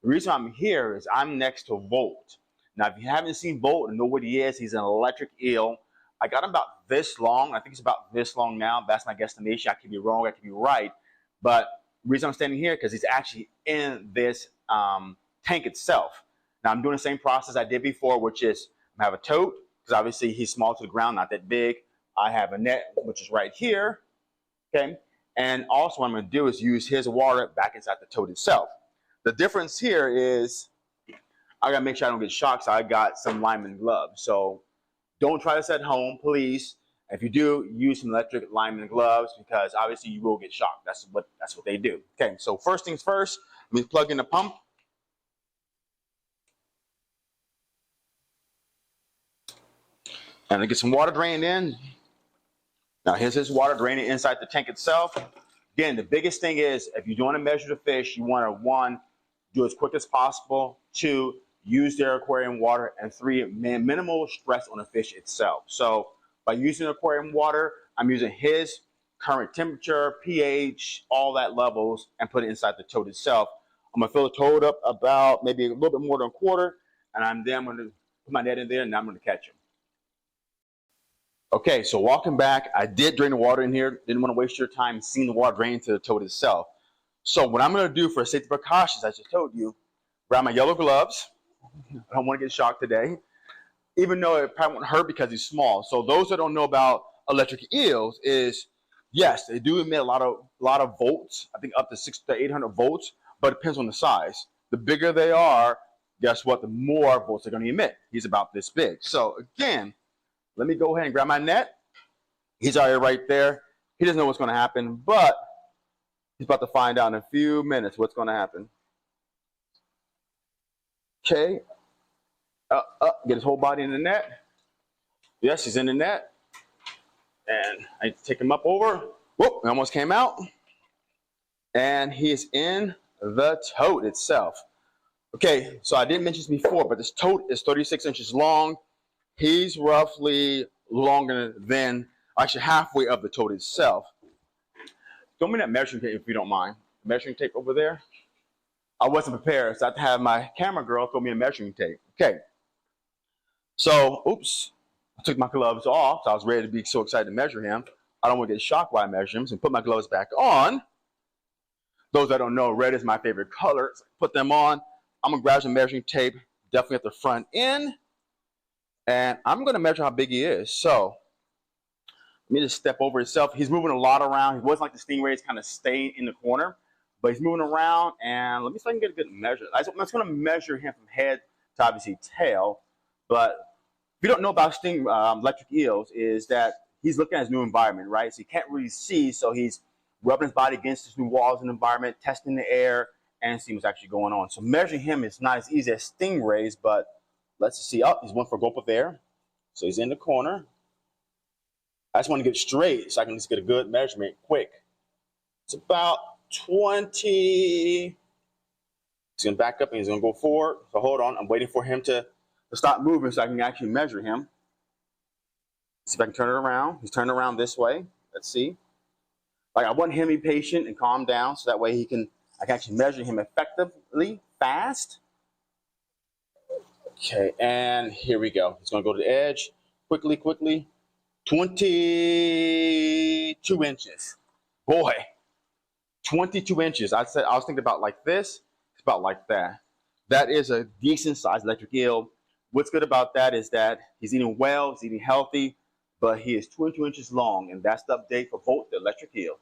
The reason I'm here is I'm next to Volt. Now, if you haven't seen Volt and know what he is, he's an electric eel. I got him about this long. I think it's about this long now. That's my guesstimation. I could be wrong. I could be right. But the reason I'm standing here because he's actually in this tank itself. Now, I'm doing the same process I did before, which is I have a tote, because obviously he's small to the ground, not that big. I have a net, which is right here. Okay. And also what I'm going to do is use his water back inside the tote itself. The difference here is I got to make sure I don't get shocked, so I got some lineman gloves. So don't try this at home, please. If you do, use some electric lineman gloves because obviously you will get shocked. That's what they do. Okay, so first things first, let me plug in the pump. And I get some water drained in. Now here's his water draining inside the tank itself. Again, the biggest thing is if you want to measure the fish, you want to, 1, do as quick as possible, 2, use their aquarium water, and 3, minimal stress on the fish itself. So by using aquarium water, I'm using his current temperature, pH, all that levels, and put it inside the tote itself. I'm going to fill the tote up about maybe a little bit more than a quarter, and I'm going to put my net in there, and now I'm going to catch him. Okay, so walking back, I did drain the water in here. Didn't want to waste your time seeing the water drain into the tote itself. So what I'm going to do for safety precautions, as I just told you, grab my yellow gloves. I don't want to get shocked today, even though it probably won't hurt because he's small. So those that don't know about electric eels is, yes, they do emit a lot of volts. I think up to 600 to 800 volts, but it depends on the size. The bigger they are, guess what? The more volts they're going to emit. He's about this big. So again, let me go ahead and grab my net. He's already right there. He doesn't know what's going to happen, but he's about to find out in a few minutes what's going to happen. Okay. Get his whole body in the net. Yes, he's in the net. And I take him up over. Whoop, he almost came out. And he is in the tote itself. Okay, so I didn't mention this before, but this tote is 36 inches long. He's roughly longer than, actually halfway of the tote itself. Throw me that measuring tape if you don't mind. Measuring tape over there. I wasn't prepared, so I had to have my camera girl throw me a measuring tape. Okay. So, oops. I took my gloves off, so I was ready to be so excited to measure him. I don't want to get shocked while I measure him, so I put my gloves back on. Those that don't know, red is my favorite color. So put them on. I'm going to grab some measuring tape, definitely at the front end. And I'm going to measure how big he is. So, let me just step over itself. He's moving a lot around. He wasn't like the stingrays kind of staying in the corner. But he's moving around, and let me see if I can get a good measure. I'm just going to measure him from head to obviously tail. But if you don't know about electric eels, is that he's looking at his new environment, right? So he can't really see, so he's rubbing his body against his new walls and environment, testing the air, and seeing what's actually going on. So measuring him is not as easy as stingrays, but let's see. Oh, he's one for a gulp of air. So he's in the corner. I just want to get straight so I can just get a good measurement quick. It's about 20. He's going to back up and he's going to go forward. So hold on. I'm waiting for him to stop moving so I can actually measure him. See if I can turn it around. He's turning around this way. Let's see. Like I want him to be patient and calm down so that way I can actually measure him effectively, fast. Okay, and here we go. He's going to go to the edge. Quickly. 22 inches. Boy. 22 inches. I was thinking about like this. It's about like that. That is a decent sized electric eel. What's good about that is that he's eating well, he's eating healthy, but he is 22 inches long, and that's the update for Volt the electric eel.